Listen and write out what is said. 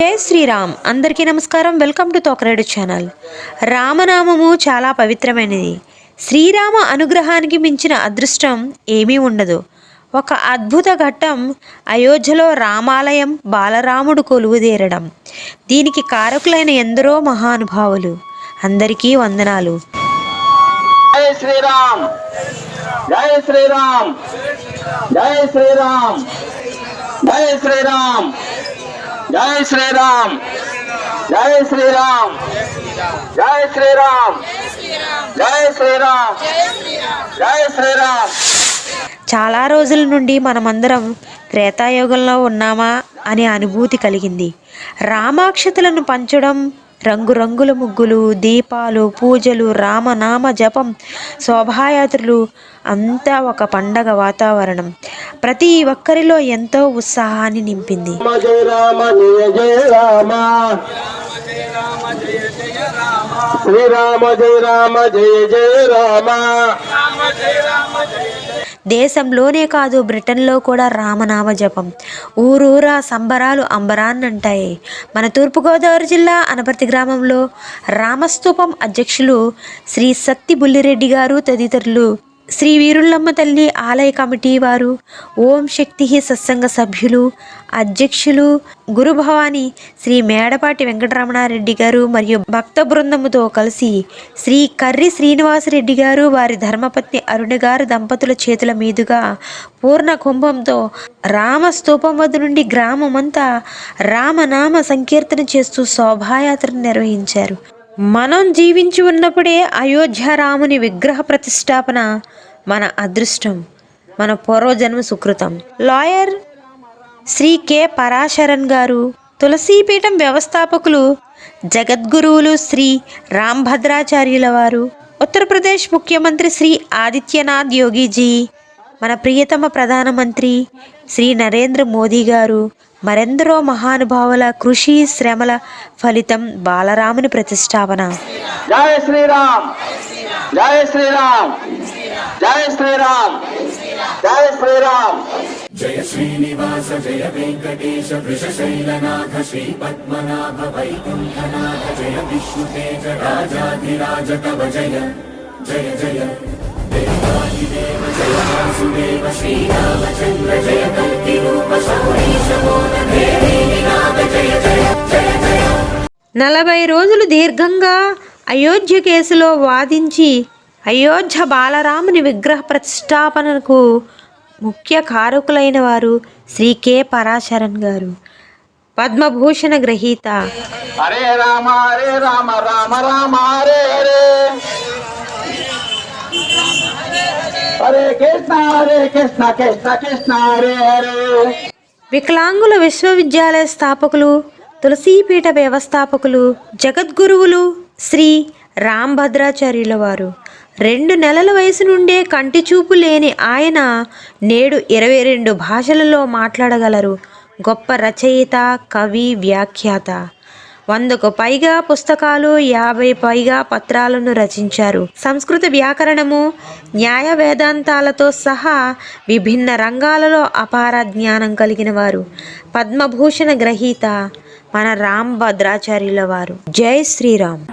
జై శ్రీరామ్. అందరికీ నమస్కారం. Welcome to Tokaredu channel. రామనామము చాలా పవిత్రమైనది. శ్రీరామ అనుగ్రహానికి మించిన అదృష్టం ఏమీ ఉండదు. ఒక అద్భుత ఘట్టం అయోధ్యలో రామాలయం బాలరాముడు కొలువుదేరడం. దీనికి కారకులైన ఎందరో మహానుభావులు. అందరికీ వందనాలు. జై శ్రీరామ్, జై శ్రీరామ్, జై శ్రీరామ్, జై శ్రీరామ్, జై శ్రీరామ్, జై శ్రీరామ్, జై శ్రీరామ్, జై శ్రీరామ్, జై శ్రీరామ్. చాలా రోజుల నుండి మనమందరం త్రేతాయుగంలో ఉన్నామా అనే అనుభూతి కలిగింది. రామాక్షతలను పంచడం, రంగురంగుల ముగ్గులు, దీపాలు, పూజలు, రామనామ జపం, శోభాయాత్రలు అంతా ఒక పండగ వాతావరణం ప్రతి ఒక్కరిలో ఎంతో ఉత్సాహాన్ని నింపింది. జయ రామ జయ జయ రామ, శ్రీరామ జయ రామ జయ జయ రామ. దేశంలోనే కాదు, బ్రిటన్లో కూడా రామనామ జపం ఊరూరా సంబరాలు అంబరాన్నంటాయి. మన తూర్పుగోదావరి జిల్లా అనపర్తి గ్రామంలో రామస్తూపం అధ్యక్షులు శ్రీ సత్తి బుల్లిరెడ్డి గారు తదితరులు, శ్రీ వీరుళ్ళమ్మ తల్లి ఆలయ కమిటీ వారు, ఓం శక్తి సత్సంగ సభ్యులు, అధ్యక్షులు గురుభవాని శ్రీ మేడపాటి వెంకటరమణారెడ్డి గారు మరియు భక్త బృందముతో కలిసి శ్రీ కర్రి శ్రీనివాసరెడ్డి గారు వారి ధర్మపత్ని అరుణ గారు దంపతుల చేతుల మీదుగా పూర్ణ కుంభంతో రామస్తూపం వద్ద నుండి గ్రామమంతా రామనామ సంకీర్తన చేస్తూ శోభాయాత్రను నిర్వహించారు. మనం జీవించి ఉన్నప్పుడే అయోధ్య రాముని విగ్రహ ప్రతిష్టాపన మన అదృష్టం, మన పూర్వజన్మ సుకృతం. లాయర్ శ్రీ కె పరాశరన్ గారు, తులసీపీఠం వ్యవస్థాపకులు జగద్గురువులు శ్రీ రాంభద్రాచార్యుల వారు, ఉత్తరప్రదేశ్ ముఖ్యమంత్రి శ్రీ ఆదిత్యనాథ్ యోగిజీ, మన ప్రియతమ ప్రధానమంత్రి శ్రీ నరేంద్ర మోదీ గారు, మరెందరో మహానుభావుల కృషి శ్రమల ఫలితం బాలరాముని ప్రతిష్టాపన. జై శ్రీరామ్, జై శ్రీరామ్, జై శ్రీరామ్, జై శ్రీరామ్. జయ శ్రీనివాస జయ వెంకటేశ వృషశైలనాథ శ్రీ పద్మనాభ వైకుంఠనాథ జయ విష్ణుతేజ రాజాధిరాజ కవ జయ జయ జయ దేవాదిదేవ జయ వాసుదేవ శ్రీరామచంద్ర జయ కల్కి రూప శౌరీశ మోద దేవీ నినాద జయ జయ జయ జయ. 40 రోజులు దీర్ఘంగా అయోధ్య కేసులో వాదించి అయోధ్య బాలరాముని విగ్రహ ప్రతిష్టాపనకు ముఖ్య కారకులైన వారు శ్రీ కె పరాశరన్ గారు, పద్మభూషణ గ్రహీత. హరే రామ హరే రామ రామ రామ హరే హరే, హరే కృష్ణ హరే కృష్ణ కృష్ణ కృష్ణ హరే హరే. వికలాంగుల విశ్వవిద్యాలయ స్థాపకులు, తులసీపీఠ వ్యవస్థాపకులు, జగద్గురువులు శ్రీ రాంభద్రాచార్యుల వారు. 2 నెలల వయసు నుండే కంటి చూపు లేని ఆయన నేడు 22 భాషలలో మాట్లాడగలరు. గొప్ప రచయిత, కవి, వ్యాఖ్యాత. 100కు పైగా పుస్తకాలు, 50 పైగా పత్రాలను రచించారు. సంస్కృత వ్యాకరణము, న్యాయ వేదాంతాలతో సహా విభిన్న రంగాలలో అపార జ్ఞానం కలిగిన వారు. పద్మభూషణ గ్రహీత మన రాంభద్రాచార్యుల వారు. జై శ్రీరామ్.